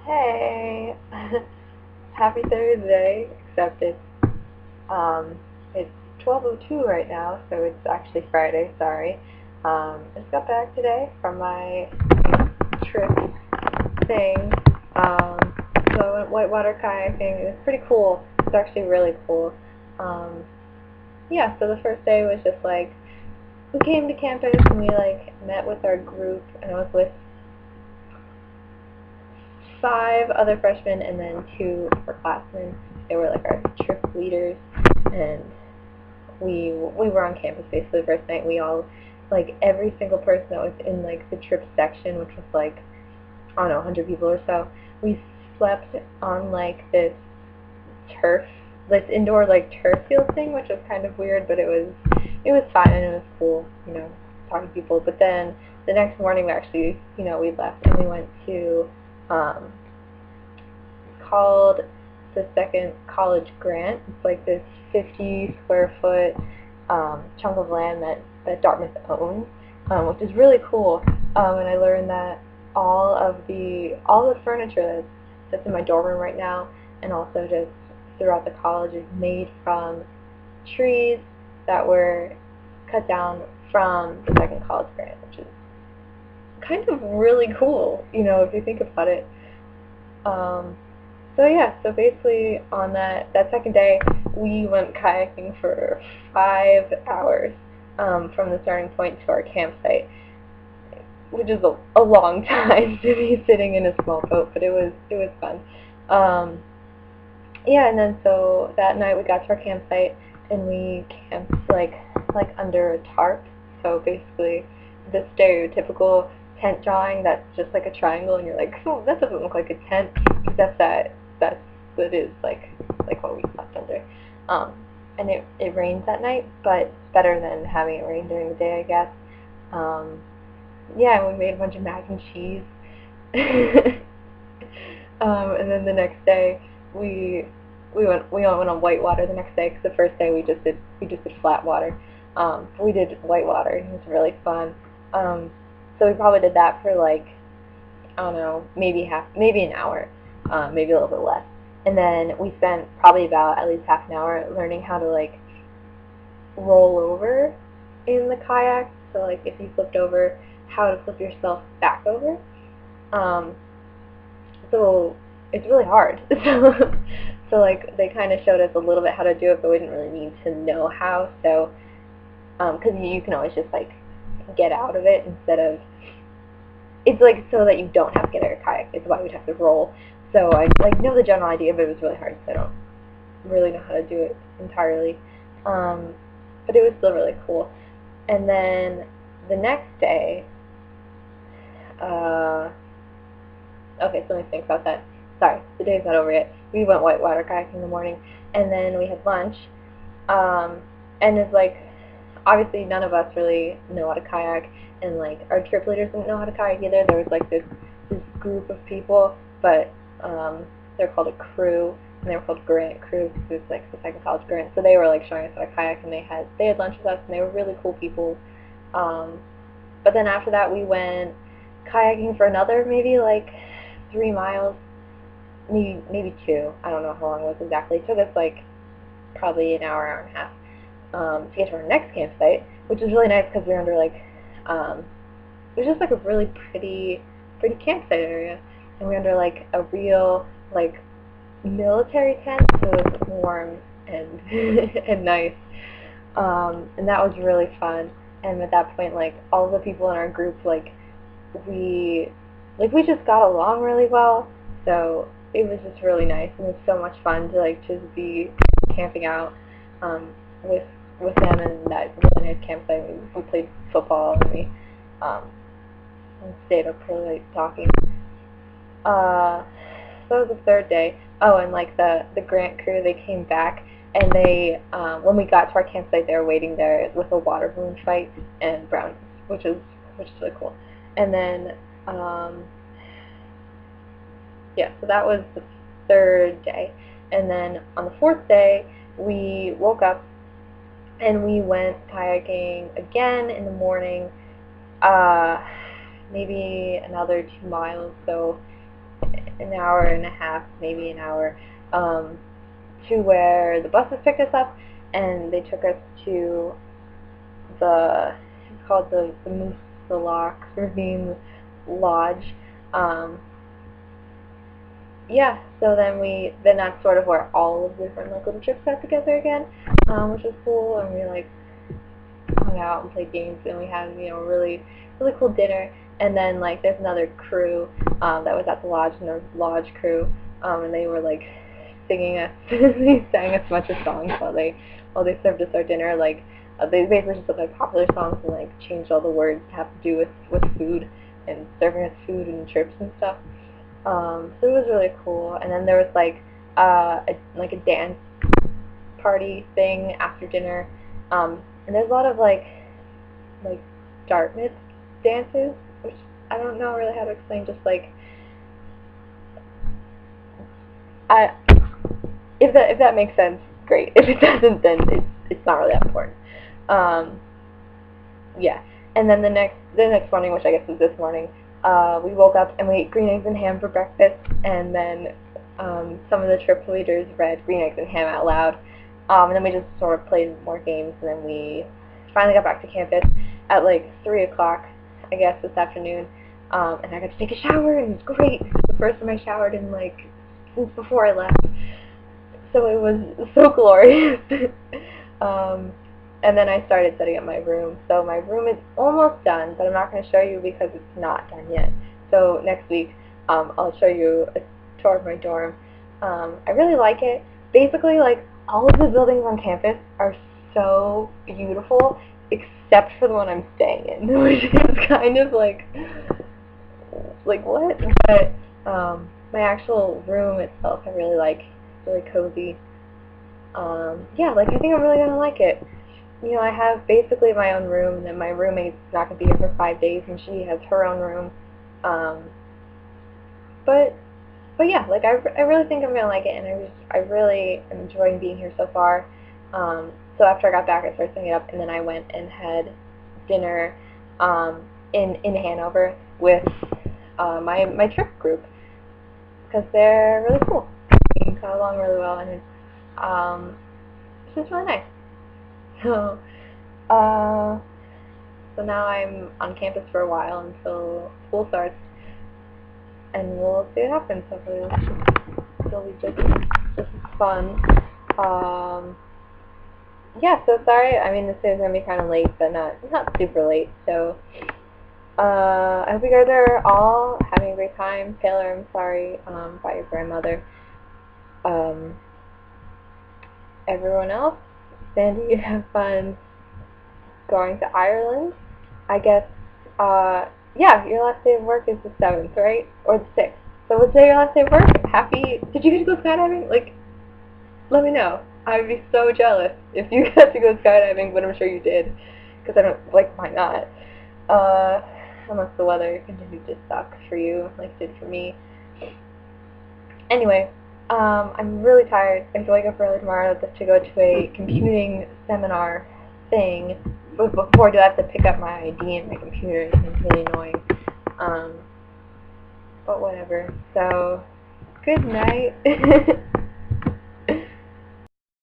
Hey, happy Thursday, except it's 12:02 right now, so it's actually Friday, sorry. I just got back today from my trip thing. Um, so I went whitewater kayaking. It was pretty cool. It's actually really cool. Um, yeah, so the first day was just like, we came to campus and we like met with our group, and I was with 5 other freshmen and then 2 upperclassmen. They were like our trip leaders, and we were on campus basically the first night. We all, like, every single person that was in like the trip section, which was like, I don't know, 100 people or so, we slept on like this indoor like turf field thing, which was kind of weird, but it was fun and it was cool, talking to people. But then the next morning we actually, we left and we went to it's called the Second College Grant. It's like this 50 square foot chunk of land that Dartmouth owns, which is really cool. And I learned that all the furniture that's in my dorm room right now, and also just throughout the college, is made from trees that were cut down from the Second College Grant, which is kind of really cool, if you think about it. So yeah, so basically on that second day, we went kayaking for 5 hours from the starting point to our campsite, which is a long time to be sitting in a small boat, but it was fun. Yeah, and then so that night we got to our campsite and we camped like under a tarp. So basically, the stereotypical tent drawing that's just like a triangle, and you're like, oh, that doesn't look like a tent, except that it is like what we slept under. And it rained that night, but better than having it rain during the day, I guess. Yeah, and we made a bunch of mac and cheese. And then the next day we went on whitewater the next day, because the first day we just did flat water. We did whitewater, and it was really fun. So we probably did that for like, I don't know, maybe an hour, maybe a little bit less. And then we spent probably about at least half an hour learning how to like roll over in the kayak. So like if you flipped over, how to flip yourself back over. So it's really hard. So like they kind of showed us a little bit how to do it, but we didn't really need to know how. So because you can always just like get out of it instead of, it's like so that you don't have to get out of your kayak. It's why we'd have to roll. So I like know the general idea, but it was really hard, so I don't really know how to do it entirely. But it was still really cool. And then the next day, okay, so let me think about that. Sorry, the day's not over yet. We went whitewater kayaking in the morning, and then we had lunch. And it's like, obviously none of us really know how to kayak, and like our trip leaders didn't know how to kayak either. There was like this group of people, but they're called a crew, and they were called Grant Crew because it's like the Second College Grant. So they were like showing us how to kayak, and they had lunch with us, and they were really cool people. But then after that, we went kayaking for another maybe like 3 miles, maybe 2. I don't know how long it was exactly. It took us like probably an hour and a half to get to our next campsite, which was really nice because we were under like it was just like a really pretty campsite area, and we were under like a real like military tent, so it was warm and and nice, and that was really fun. And at that point, like all the people in our group, we just got along really well, so it was just really nice, and it was so much fun to like just be camping out with them in that really nice campsite. We played football, and we stayed up really late talking. So that was the third day. Oh, and like the Grant crew, they came back, and they when we got to our campsite, they were waiting there with a water balloon fight and brownies, which is really cool. And then yeah, so that was the third day. And then on the fourth day, we woke up and we went kayaking again in the morning, maybe another 2 miles. So an hour and a half, maybe an hour, to where the buses picked us up, and they took us to it's called the Moose Ravine Lodge. Um, yeah, so then that's sort of where all of the different like little trips got together again, which was cool, and we like hung out and played games, and we had a really cool dinner. And then like there's another crew that was at the lodge, and the lodge crew, and they were like singing us. They sang us a bunch of songs while they served us our dinner. Like they basically just took like popular songs and like changed all the words to have to do with food and serving us food and trips and stuff. So it was really cool. And then there was like a dance party thing after dinner. And there's a lot of like Dartmouth dances, which I don't know really how to explain. Just like if that makes sense, great. If it doesn't, then it's not really that important. Yeah. And then the next morning, which I guess was this morning, we woke up and we ate green eggs and ham for breakfast, and then some of the trip leaders read green eggs and ham out loud, and then we just sort of played more games, and then we finally got back to campus at like 3 o'clock, I guess, this afternoon, and I got to take a shower, and it was great. It was the first time I showered in like since before I left, so it was so glorious. And then I started setting up my room. So my room is almost done, but I'm not going to show you because it's not done yet. So next week, I'll show you a tour of my dorm. I really like it. Basically, like, all of the buildings on campus are so beautiful, except for the one I'm staying in, which is kind of like what? But my actual room itself, I really like. It's really cozy. Yeah, like, I think I'm really going to like it. I have basically my own room, and then my roommate's not going to be here for 5 days, and she has her own room. But yeah, like, I really think I'm going to like it, and I really am enjoying being here so far. So after I got back, I started setting it up, and then I went and had dinner in Hanover with my trip group, because they're really cool. We got along really well, and it's just really nice. So, so now I'm on campus for a while until school starts, and we'll see what happens. Hopefully it'll be just fun. Yeah, so sorry, I mean, this is going to be kind of late, but not super late, so, I hope you guys are all having a great time. Taylor, I'm sorry, about your grandmother. Everyone else, Sandy, have fun going to Ireland. I guess, yeah, your last day of work is the 7th, right? Or the 6th. So what's your last day of work? Did you get to go skydiving? Like, let me know. I would be so jealous if you got to go skydiving, but I'm sure you did. Because I don't, like, why not? Unless the weather continued to suck for you, like it did for me. Anyway, I'm really tired. I have to wake up early tomorrow to go to a computing seminar thing. But before I do, I have to pick up my ID and my computer, and it's really annoying. But whatever. So, good night.